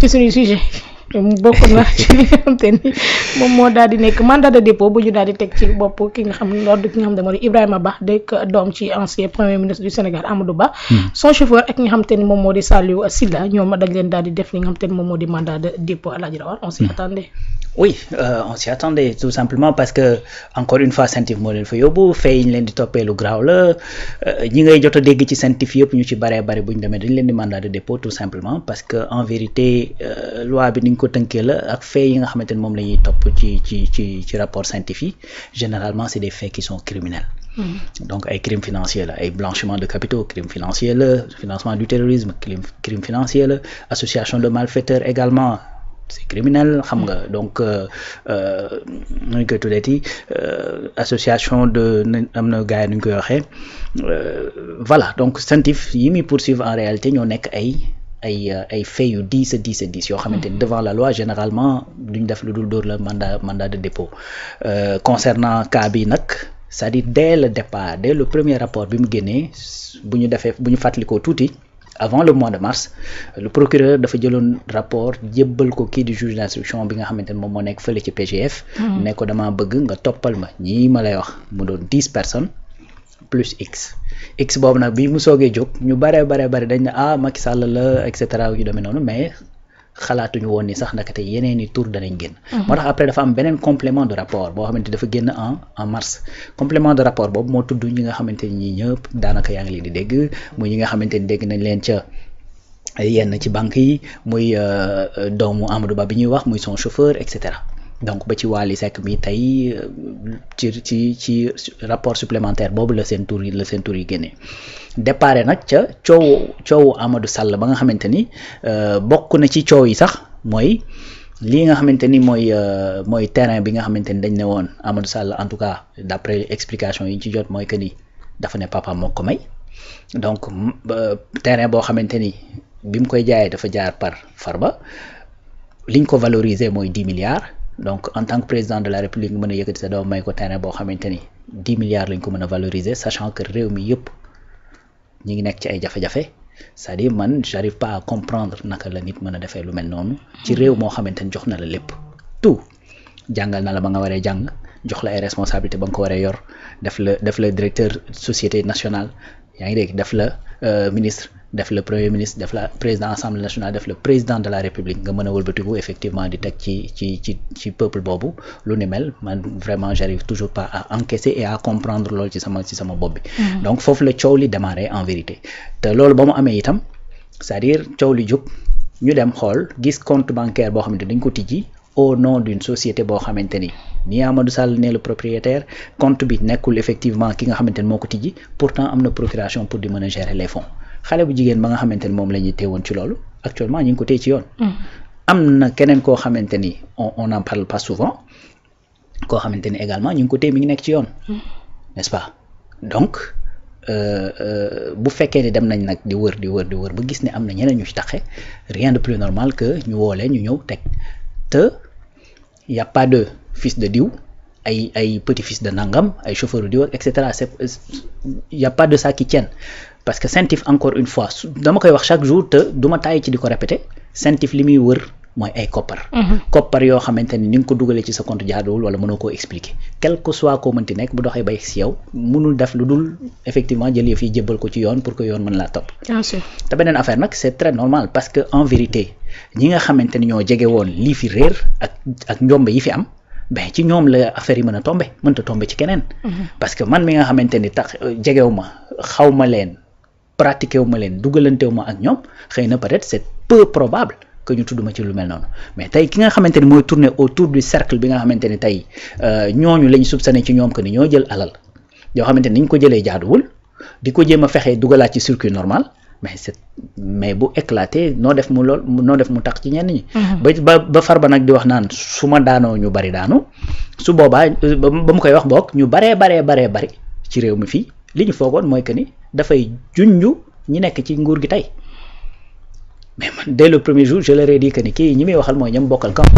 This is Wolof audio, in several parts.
ci suñu sujet bokk na ci li nga xam te ni moom moo daal di nekk mandat de dépôt bu ñu daal di teg ci bopp ki nga xam ne loolu ki nga xam ne moo di Ibrahima Ba dëkk doom ci ancien premier ministre du Sénégal Amadou Ba. son chauffeur ak nga xam te ni moom moo di Saliou Sylla ñoom dañ leen daal di def li nga xam te ni moom moo di mandat de dépôt Alaaji Rawaan on s'y attendait. Oui, on s'y attendait tout simplement parce que encore une fois Sentif moo leen fa yóbbu fay ñu leen di toppee lu graaw la ñi ngay jot a dégg ci Sentif yëpp ñu ci baree bari bu ñu demee dañ leen di mandat de dépôt tout simplement parce que en vérité loi bi ni ñu ko tënkee la ak faits yi nga xamante ne moom la ñuy topp ci rapport Sentif yi généralement c'est des faits qui sont criminels. Donc ay crimes financiers la ay blanchiment de capitaux crime financier la financement du terrorisme crime financier la association de malfaiteurs également. C'est criminel xam nga donc nu ñu koy tuddeeti association de am na gars yi nu ñu koy waxee voilà donc Sentif yi muy poursuivre en réalité ñoo nekk ay faits yu 10 yoo xamante ni devant la loi généralement duñ def lu dul dóor la mandat de dépôt concernant cas bi nag c'est-à-dire dès le départ dès le premier rapport bi mu génnee bu ñu fàttalikoo tuuti. Avant le mois de mars le procureur dafa jëloon rapport jébbal ko kii di juge d'instruction bi nga xamante ne moom moo nekk fële ci PGF. ne ko dama bëgg nga toppal ma ñii ma lay wax mu doon 10 personnes plus x boobu nag bi mu soogee jóg ñu bare dañ ne Macky Sall la et cetera yu demee noonu mais xalaatuñu woon ni sax ndakate yeneen i tour danañ génn. moo tax après dafa am beneen complément de rapport boo xamante dafa génn en mars complément de rapport boobu moo tudd ñi nga xamante ni ñii ñëpp daanaka yaa ngi leen di dégg muy ñi nga xamante ni dégg nañ leen ca yenn ci banque yi muy doomu Amadou Ba bi ñuy wax muy son chauffeur et cetera donc ba ci Wally Seck mi tey ci rapport supplémentaire boobu la seen tour yi génnee départ nag ca coowu Amadou Sall ba nga xamante ni bokk na ci coow yi sax mooy lii nga xamante ni mooy terrain bi nga xamante ni dañ ne woon Amadou Sall en tout cas d'après explication yi ñu ci jot mooy que ni dafa ne papa moo ko may donc terrain boo xamante ni bi mu koy jaayee dafa jaar par Farba liñ ko valoriser mooy 10 milliards donc en tant que président de la République mën a yëkkati sa doom may ko terrain boo xamante ni 10 milliards lañ ko mën a valoriser sachant que réew mi yëpp ñi ngi nekk ci ay jafe-jafe c'est-à-dire man j'arrive pas à comprendre naka la nit mën a defee lu mel noonu ci réew moo xamante ni jox na la lépp tout jàngal na la ba nga waree jàng jox la ay responsabilité ba nga ko waree yor def la directeur société nationale yaa ngi dégg def la ministre def le premier ministre def la président assemblée nationale def le président de la république nga mën a wëlbatiku effectivement di teg ci peuple boobu lu ni mel man vraiment j'arrive toujours pas à encaisser et à comprendre loolu ci sama bopp bi donc foofu la coow li démarré en vérité te loolu ba mu amee itam c'est-à-dire coow li jóg ñu dem xool gis compte bancaire boo xamante dañ ko tijji au nom d'une société boo xamante ni Amadou Sall ne le propriétaire compte bi nekkul effectivement ki nga xamante ni moo ko tijji pourtant am na procuration pour di mën a gérer les fonds xale bu jigéen ba nga xamante ni moom la ñuy teewoon ci loolu actuellement ñu ngi ko téye ci yoon. am na keneen koo xamante ni on n'en parle pas souvent koo xamante ni également ñu ngi ko téye mi ngi nekk ci yoon. n'est-ce pas donc bu fekkee ni dem nañ nag di wër ba gis ne am na ñeneen ñu ci taxe rien de plus normal que ñu woo leen ñu ñëw teg te y a pas de fils de diw ay petit-fils de nangam ay chauffeur diw et cetera c'est y a pas de ça qui tienne. parce que Sentif encore une fois dama koy wax chaque jour te duma tàyyi ci di ko répéter Sentif li muy wër mooy ay koppar. koppar yoo xamante ni nga ko dugalee ci sa compte jaaduwul wala mënoo koo expliquer quel que soit koo mënti nekk bu doxee bay si yow mënul def lu dul effectivement jël yëf yi jébbal ko ci yoon pour que yoon mën laa topp. bien sûr te beneen affaire nag c'est très normal parce que en vérité ñi nga xamante ni ñoo jege woon lii fi réer ak njombe yi fi am. ben ci ñoom la affaire yi mënta tombe ci keneen. parce que man mi nga xamante ni tax jegewu ma xaw ma leen. pratiqué wu ma leen dugalantewu ma ak ñoom xëy na peut-être c'est peu probable que ñu tudduma ci lu mel noonu mais tey ki nga xamante ni mooy tourner autour du cercle bi nga xamante ni tey ñooñu lañ soupçonné ci ñoom que ni ñoo jël alal yoo xamante ni ñu ko jëlee jaaduwul di ko jéem a fexe dugalaat ci circuit normal mais bu éclaté noo def mu tax ci ñenn ñi. ba Farba nag di wax naan su ma daanoo ñu bari daanu su boobaa ba mu koy wax boog ñu bari ci réew mi fii li ñu foogoon mooy que ni dafay junju ñi nekk ci nguur gi tey mais man dès le premier jour je leur ai dit que ni kii ñi muy waxal mooy ñam bokkal camp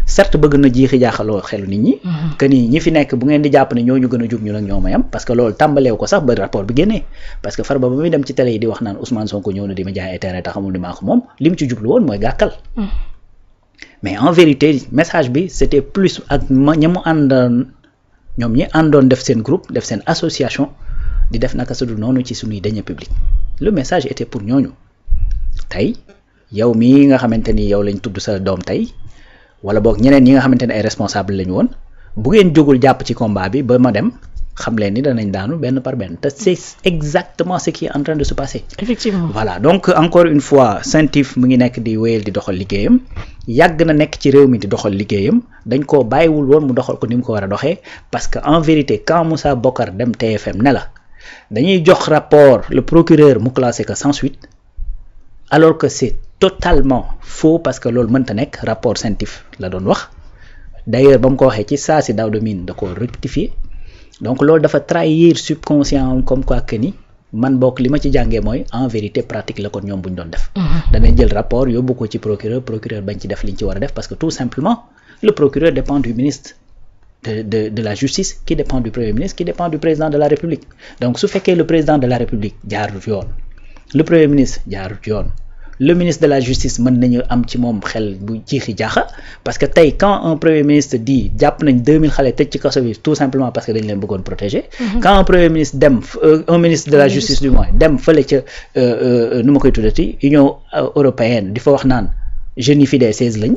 certes bëgg na jiixi jaaxaloo xelu nit ñi que ni ñi fi nekk bu ngeen di jàpp ne ñooñu gën a jub ñu nag ñoo mayam parce que loolu tàmbaleew ko sax ba rapport bi génnee parce que Farba ba muy dem ci télé yi di wax naan Ousmane Sonko ñëw na di ma jaay ay terrain te xamul ni maa ko moom li mu ci jublu woon mooy gàkkal mais en vérité message bi c'était plus ak ña mu àndoon ñoom ñi àndoon def seen groupe def seen association di def naka su dul noonu ci suñuy deniers publics le message était pour ñooñu tey yow mii nga xamante ni yow lañ tudd sa doom tey wala boog ñeneen ñi nga xamante ne ay responsable lañu woon bu ngeen jógul jàpp ci combat bi ba ma dem xam leen ni danañ daanu benn par benn te c'est exactement ce qui est en train de se passer. Effectivement. Voilà donc encore une fois Centif mu ngi nekk di wéyal di doxal liggéeyam yàgg na nekk ci réew mi di doxal liggéeyam dañ koo bàyyiwul woon mu doxal ko ni mu ko war a doxee parce que en vérité quand Moussa Bokar dem TFM ne la dañuy jox rapport le procureur mu classé que sans suite alors que c'est totalement faux parce que loolu mënta nekk rapport Centif la doon wax d'ailleurs ba mu ko waxee ci saa si Daouda Mine da ko rectifier donc loolu dafa trahir subconscient comme quoi que ni man bokk li ma ci jàngee mooy en vérité pratique la kon ñoom bu ñu doon def danañ jël rapport yóbbu ko ci procureur bañ ci def liñ ci war a def parce que tout simplement le procureur dépend du ministre de la justice qui dépend du premier ministre qui dépend du président de la république donc su fekkee le président de la république jaarut yoon le premier ministre jaarut yoon le ministre de la justice mën nañu am ci moom xel bu jiixi jaaxa parce que tey quand un premier ministre dit jàpp nañ 2000 xale tëj ci kaso bi tout simplement parce que dañ leen bëggoon protéger quand un premier ministre dem un ministre de la justice du moins dem fële ca nu ma koy tuddati Union européenne di fa wax naan jeunes yi fi dee 16 lañ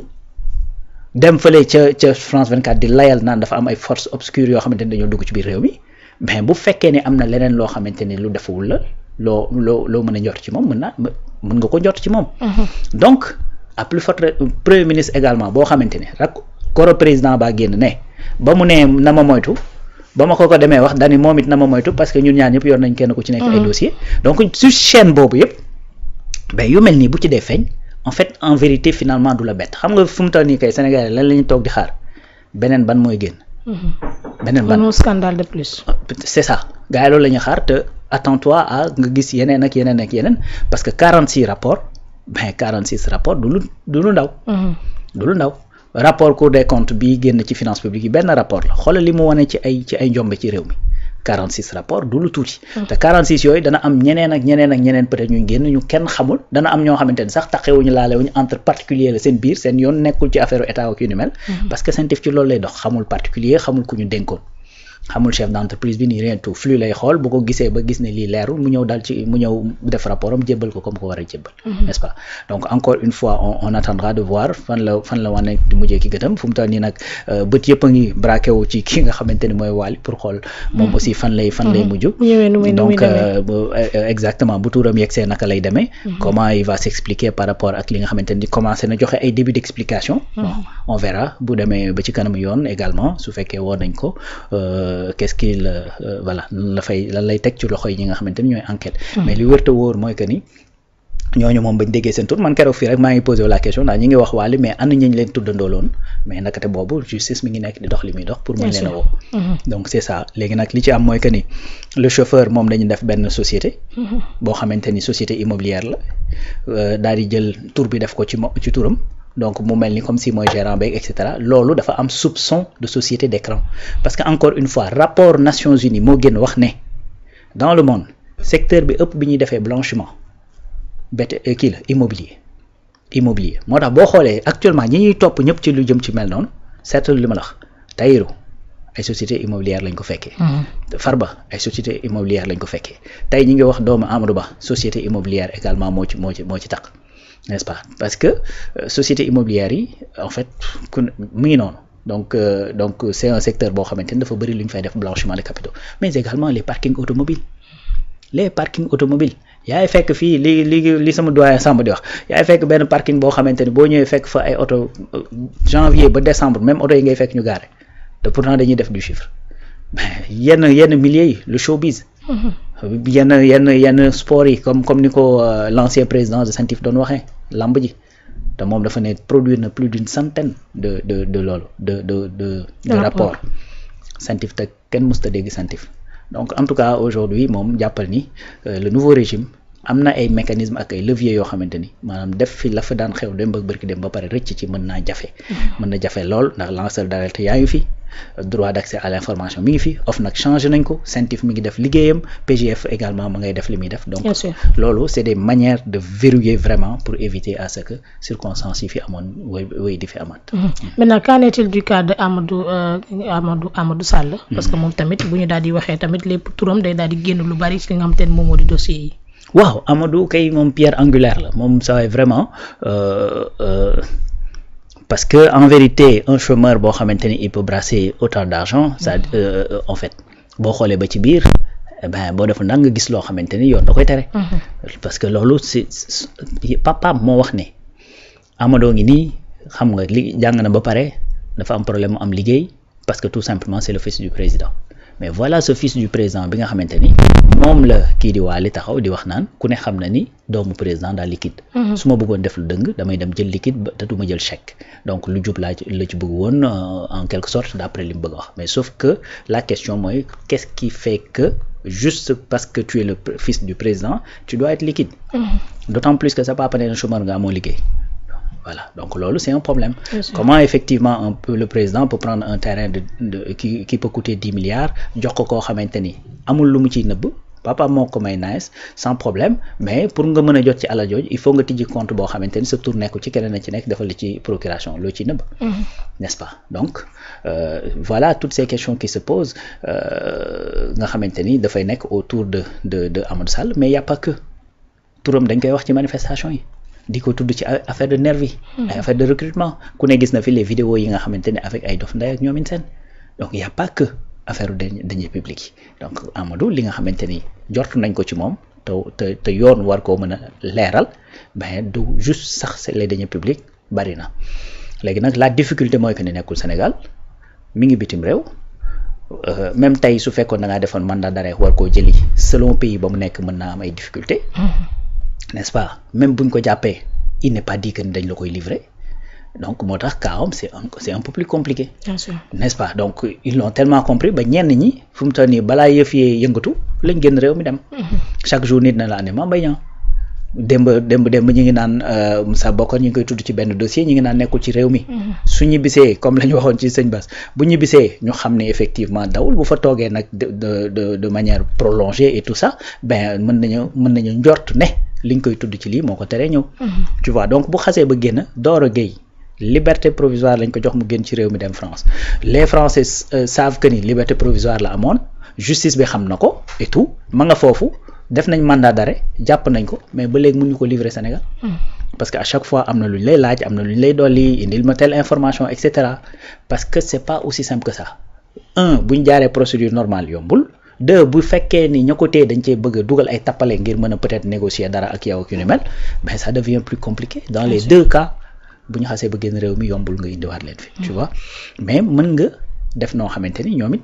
dem fële ca France 24 di layal naan dafa am ay forces obscures yoo xamante ne dañoo dugg ci biir réew mi mais bu fekkee ne am na leneen loo xamante ne lu defawul la loo mën a njort ci moom mën nga ko njort ci moom donc à plus forte premier ministre également boo xamante ne rak koro président baa génn ne ba mu ne na ma moytu ba ma ko demee wax dani moom it na ma moytu parce que ñun ñaar ñëpp yor nañ kenn ku ci nekk ay dossier donc sur chaîne boobu yëpp ben yu mel nii bu ci dee feeñ en fait en vérité finalement du la bett xam nga fu mu toll nii kay Sénégal lan la ñu toog di xaar beneen ban mooy génn beneen ban scandale de plus c'est ça gars yi loolu la ñuy xaar te attends-toi à nga gis yeneen ak yeneen parce que 46 rapports ben 46 rapports du lu ndaw du lu ndaw rapport Cour des comptes bi génn ci finance publique yi benn rapport la xoolal li mu wane ci ay njombe ci réew mi 46 rapports du lu tuuti te 46 yooyu dana am ñeneen peut-être ñuy génn ñu kenn xamul dana am ñoo xamante ne sax taxewuñu laalewuñu entre particulier la seen biir seen yoon nekkul ci affaire état ak yu ni mel parce que Centif ci loolu lay dox xamul particulier xamul ku ñu dénkoon xamul chef d'entreprise bi ni rien tout flux lay xool bu ko gisee ba gis ne lii leerul mu ñëw def rapport am jébbal ko comme ko war a jébbal n'est-ce pas donc encore une fois on attendra de voir fan la wane di mujjee ki gëtam fu mu toll nii nag bët yëpp a ngi braqué wu ci ki nga xamante ni mooy Wally pour xool moom aussi fan lay mujj donc exactement bu tuuram yegsee naka lay demee comment il va s'expliquer par rapport ak li nga xamante ni commencé na joxe ay début d'explication on verra bu demee ba ci kanam yoon également su fekkee woon nañ ko qu'est-ce qu'il voilà lan lay teg ci loxo yi ñi nga xamante ni ñooy enquête mais li wërta wóor mooy que ni ñooñu moom bañ déggee seen tur man keroog fii rek maa ngi posé la question ndax ñi ngi wax Wally mais ana ñañ leen tuddandoo loon mais nakate boobu justice mi ngi nekk di dox li muy dox pour mën leen a woo donc c'est ça léegi nag li ci am mooy que ni le chauffeur moom dañu def benn société boo xamante ni société immobilière la daal di jël tur bi def ko ci turam donc mu mel ni comme si mooy gérant beeg et cetera loolu dafa am soupçon de société d'écran parce que encore une fois rapport Nations Unies moo gën wax ne dans le monde secteur bi ëpp bi ñuy defee blanchiment kii la immobilier moo tax boo xoolee actuellement ñi ñuy topp ñëpp ci lu jëm ci mel noonu certes li ma la wax Tahirou ay société immobilière lañ ko fekkee Farba ay société immobilière lañ ko fekkee tey ñi ngi wax doomu Amadou Ba société immobilière également moo ci taq n'est-ce pas parce que société immobilière yi en fait mu ngi noonu donc c'est un secteur boo xamante ni dafa bëri lu ñu fay def blanchiment de capitaux mais également les parkings automobiles yaay fekk fii li sama doyen Samba di wax yaay fekk benn parking boo xamante ni boo ñëwee fekk fa ay oto janvier ba décembre même oto yi ngay fekk ñu gaare te pourtant dañuy def du chiffre yenn milieu yi le showbiz yenn sport yi comme ni ko l'ancien président de Centif doon waxee lamb ji te moom dafa ne produire na plus d'une centaine de loolu de rapport Centif te kenn mësta dégg Centif donc en tout cas aujourd'hui moom jàppal ni le nouveau régime am na ay mécanismes ak ay leviers yoo xamante ni maanaam def fi la fa daan xew dem ba bërki dem ba pare rëcc ci mën naa jafe. mën na jafe lool ndax lanceur d'alerte yaa ngi fi droit d'accès à l'information mi ngi fi OFNAC changé nañ ko CENTIF mi ngi def liggéeyam PGF également ma ngay def li muy def. donc loolu c'est des manières de verrouiller vraiment pour éviter à ce que circonstances yi fi amoon wéy di fi amaat. maintenant qu'en est-il du cas de Amadou Sall. parce que moom tamit bu ñu daal di waxee tamit lépp turam day daal di génn lu bari ci li nga xam te ne moom moo di dossier yi. waaw Amadou kay moom pierre angulaire la moom ça vraiment parce que en vérité un chômeur boo xamante ni il peut brasser autant d'argent ça en fait boo xoolee ba ci biir ben boo defu nag nga gis loo xamante ni yoon da koy tere. parce que loolu c'est papaam moo wax ne Amadou ngi nii xam nga li jàng na ba pare dafa am problème mu am liggéey parce que tout simplement c'est le fils du président. mais voilà ce fils du président bi nga xamante ni moom la kii di waali taxaw di wax naan ku ne xam na ni doomu président daal liquide. su ma bëggoon def lu dëng damay dem jël liquide te du ma jël chèque donc lu jub la ci bëgg woon en quelque sorte d'après li mu bëgg a wax mais sauf que la question mooy qu'est-ce qui fait que juste parce que tu es le fils du président tu dois être liquide. d'autant plus que sa papa nee na chômeur nga amoo liggéey. Voilà, donc loolu c'est un problème. Comment effectivement le président peut prendre un terrain qui peut coûter 10 milliards jox ko koo xamante ni amul lu mu ciy nëbb papa moo ko may nice sans problème mais pour nga mën a jot ci alal jooju il faut nga tijji compte boo xamante ni sa tour nekku ci keneen a ci nekk defal la ci procuration loo ci nëbb. n'est-ce pas donc voilà toutes ces questions qui se posent nga xamante ni dafay nekk autour de Amadou Sall mais y a pas que turam dañ koy wax ci manifestation yi. di ko tudd ci affaire de nervi ay affaire de recrutement ku ne gis na fi les vidéos yi nga xamante ne avec ay dof nday ak ñoomin seen donc y a pas que affaire deniers publics yi donc Amadou li nga xamante ni jort nañ ko ci moom te yoon war koo mën a leeral ben du juste sax les deniers publics bari na léegi nag la difficulté mooy que ne nekkul Sénégal mi ngi bitim réew même tey su fekkoon da ngaa defoon mandat d'arrêt war koo jëli selon pays ba mu nekk mën naa am ay difficultés n'est-ce pas même buñ ko jàppee il n'est pas dit que dañ la koy livrer donc moo tax kaawam c'est un peu plus compliqué. Bien sûr. N'est-ce pas donc ils l'ont tellement compris ba ñenn ñi fu mu toll nii balaa yëf yee yëngatu lañ génn réew mi dem. chaque jour nit na la ne Mame Mbaye Niang démb ñu ngi naan Moussa Bokar ñu ngi koy tudd ci benn dossier ñu ngi naan nekkul ci réew mi. su ñibbisee comme la ñu waxoon ci sëñ Bass bu ñibbisee ñu xam ne effectivement dawul bu fa toogee nag de manière prolongée et tout ça ben mën nañu njort ne. liñ koy tudd ci lii moo ko teree ñëw. tu vois donc bu xasee ba génn Doro Gueye liberté provisoire lañ ko jox mu génn ci réew mi dem France les Français savent que ni liberté provisoire la amoon justice bi xam na ko et tout ma nga foofu def nañ mandat d'arrêt jàpp nañ ko mais ba léegi mënuñu ko livrer Sénégal. parce que à chaque fois am na lu ñu lay laaj am na lu ñu lay dolli indil ma telle information et cetera parce que c'est pas aussi simple que ça buñ jaaree procédure normale yombul. bu fekkee ni ña ko téye dañ cee bëgg a dugal ay tappale ngir mën a peut-être négocier dara ak yow ak yu ni mel mais ça devient plus compliqué dans les deux cas bu ñu xasee ba génn réew mi yombul nga indiwaat leen fi tu vois mais mën nga def noo xamante ni ñoom it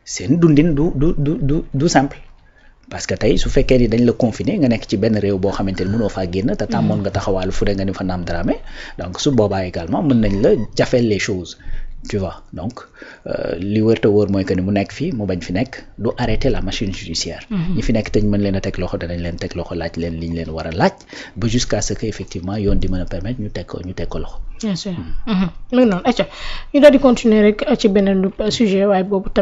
seen dundin du simple parce que tey su fekkee ni dañ la confiné nga nekk ci benn réew boo xamante ni mënoo faa génn te tàmmoon nga taxawaalu fu de nga ni fa naam dramé donc su boobaa également mën nañ la jafeel les choses tu vois donc li wër te wóor mooy que ni mu nekk fii mu bañ fi nekk du arrêter la machine judiciaire ñi fi nekk te ñu mën leen a teg loxo danañ leen teg loxo laaj leen li ñu leen war a laaj ba jusqu'à ce que effectivement yoon di mën a permettre ñu teg ko loxo. Bien sûr. mu ngi noonu acca ñu daal di continuer rek ci beneen sujet waaye boobu tamit